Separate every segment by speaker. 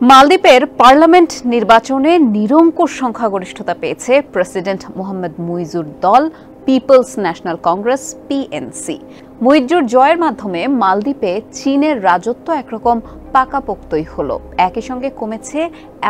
Speaker 1: মালদ্বীপের পার্লামেন্ট নির্বাচনে নিরঙ্কুশ সংখ্যাগরিষ্ঠতা পেয়েছে প্রেসিডেন্ট মোহাম্মদ মুইজুর দল পিপলস ন্যাশনাল কংগ্রেস পিএনসি। মুইজুর জয়ের মাধ্যমে মালদ্বীপে চীনের রাজত্ব একরকম পাকাপোক্তই হলো। একই সঙ্গে কমেছে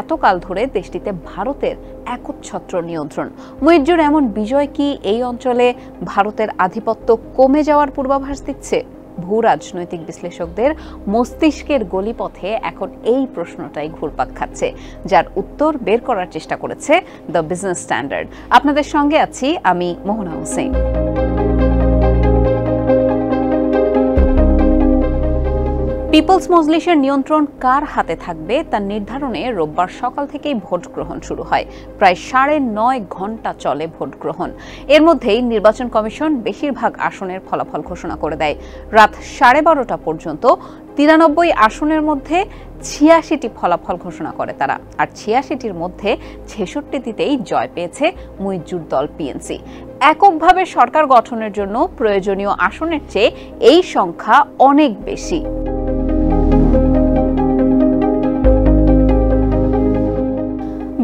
Speaker 1: এতকাল ধরে দেশটিতে ভারতের একচ্ছত্র নিয়ন্ত্রণ। মুইজুর এমন বিজয় কি এই অঞ্চলে ভারতের আধিপত্য কমে যাওয়ার পূর্বাভাস দিচ্ছে? ভূ রাজনৈতিক বিশ্লেষকদের মস্তিষ্কের গলিপথে এখন এই প্রশ্নটাই ঘুরপাক খাচ্ছে, যার উত্তর বের করার চেষ্টা করেছে দ্য বিজনেস স্ট্যান্ডার্ড। আপনাদের সঙ্গে আছি আমি মোহনা হোসেন। পিপলস মজলিসের নিয়ন্ত্রণ কার হাতে থাকবে তা নির্ধারণে রোববার সকাল থেকেই ভোট গ্রহণ শুরু হয়। প্রায় 9.5 ঘণ্টা চলে ভোট গ্রহণ। এর মধ্যেই নির্বাচন কমিশন বেশিরভাগ আসনের ফলাফল ঘোষণা করে দেয়। রাত 12:30টা পর্যন্ত 93 আসনের মধ্যে 86টি ফলাফল ঘোষণা করে তারা, আর 86টির মধ্যে 66টিতেই জয় পেয়েছে মুইজুর দল পিএনসি। এককভাবে সরকার গঠনের জন্য প্রয়োজনীয় আসনের চেয়ে এই সংখ্যা অনেক বেশি।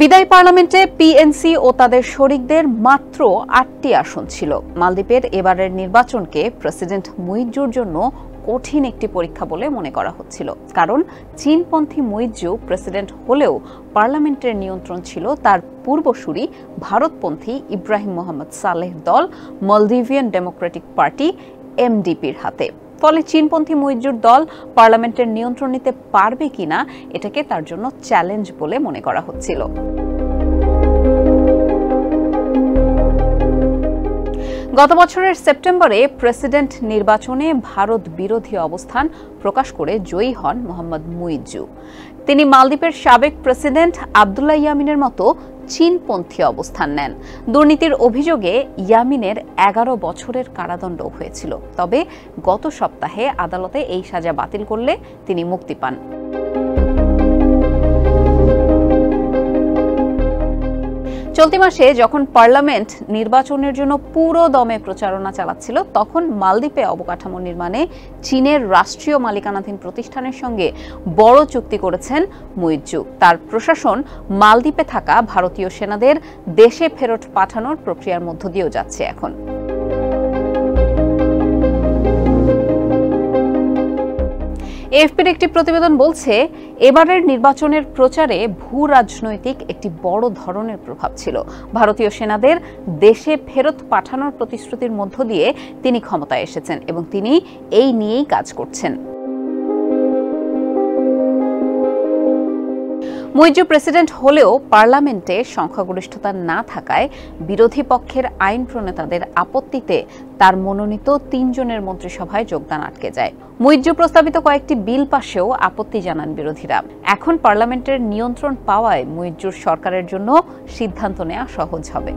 Speaker 1: বিদায়ী পার্লামেন্টে পিএনসি ও তাদের শরিকদের মাত্র 8টি আসন ছিল। মালদ্বীপের এবারের নির্বাচনকে প্রেসিডেন্ট মুইজুর জন্য কঠিন একটি পরীক্ষা বলে মনে করা হচ্ছিল, কারণ চীনপন্থী মুইজু প্রেসিডেন্ট হলেও পার্লামেন্টের নিয়ন্ত্রণ ছিল তার পূর্বসূরি ভারতপন্থী ইব্রাহিম মোহাম্মদ সালেহ দল মলদিভিয়ান ডেমোক্রেটিক পার্টি এমডিপির হাতে। ফলে চীনপন্থী মুইজুর দল পার্লামেন্টের নিয়ন্ত্রণ নিতে পারবে কিনা এটাকে তার জন্য চ্যালেঞ্জ বলে মনে করা হচ্ছিল। গত বছরের সেপ্টেম্বরে প্রেসিডেন্ট নির্বাচনে ভারত বিরোধী অবস্থান প্রকাশ করে জয়ী হন মোহাম্মদ মুইজু। তিনি মালদ্বীপের সাবেক প্রেসিডেন্ট আব্দুল্লাহ ইয়ামিনের মতো চীনপন্থী অবস্থান নেন। দুর্নীতির অভিযোগে ইয়ামিনের 11 বছরের কারাদণ্ড হয়েছিল, তবে গত সপ্তাহে আদালতে এই সাজা বাতিল করলে তিনি মুক্তি পান। চলতি মাসে যখন পার্লামেন্ট নির্বাচনের জন্য পুরো দমে প্রচারণা চালাচ্ছিল, তখন মালদ্বীপে অবকাঠামো নির্মাণে চীনের রাষ্ট্রীয় মালিকানাধীন প্রতিষ্ঠানের সঙ্গে বড় চুক্তি করেছেন মুইজু। তার প্রশাসন মালদ্বীপে থাকা ভারতীয় সেনাদের দেশে ফেরত পাঠানোর প্রক্রিয়ার মধ্য দিয়েও যাচ্ছে এখন। এএফপির একটি প্রতিবেদন বলছে, এবারের নির্বাচনের প্রচারে ভূ রাজনৈতিক একটি বড় ধরনের প্রভাব ছিল। ভারতীয় সেনাদের দেশে ফেরত পাঠানোর প্রতিশ্রুতির মধ্য দিয়ে তিনি ক্ষমতায় এসেছেন এবং তিনি এই নিয়েই কাজ করছেন। মুইজু প্রেসিডেন্ট হলেও পার্লামেন্টে সংখ্যাগরিষ্ঠতা না থাকায় বিরোধী পক্ষের আইন প্রণেতাদের আপত্তিতে তার মনোনীত 3 জনের মন্ত্রিসভায় যোগদান আটকে যায়। মুইজু প্রস্তাবিত কয়েকটি বিল পাশেও আপত্তি জানান বিরোধীরা। এখন পার্লামেন্টের নিয়ন্ত্রণ পাওয়ায় মুইজুর সরকারের জন্য সিদ্ধান্ত নেওয়া সহজ হবে।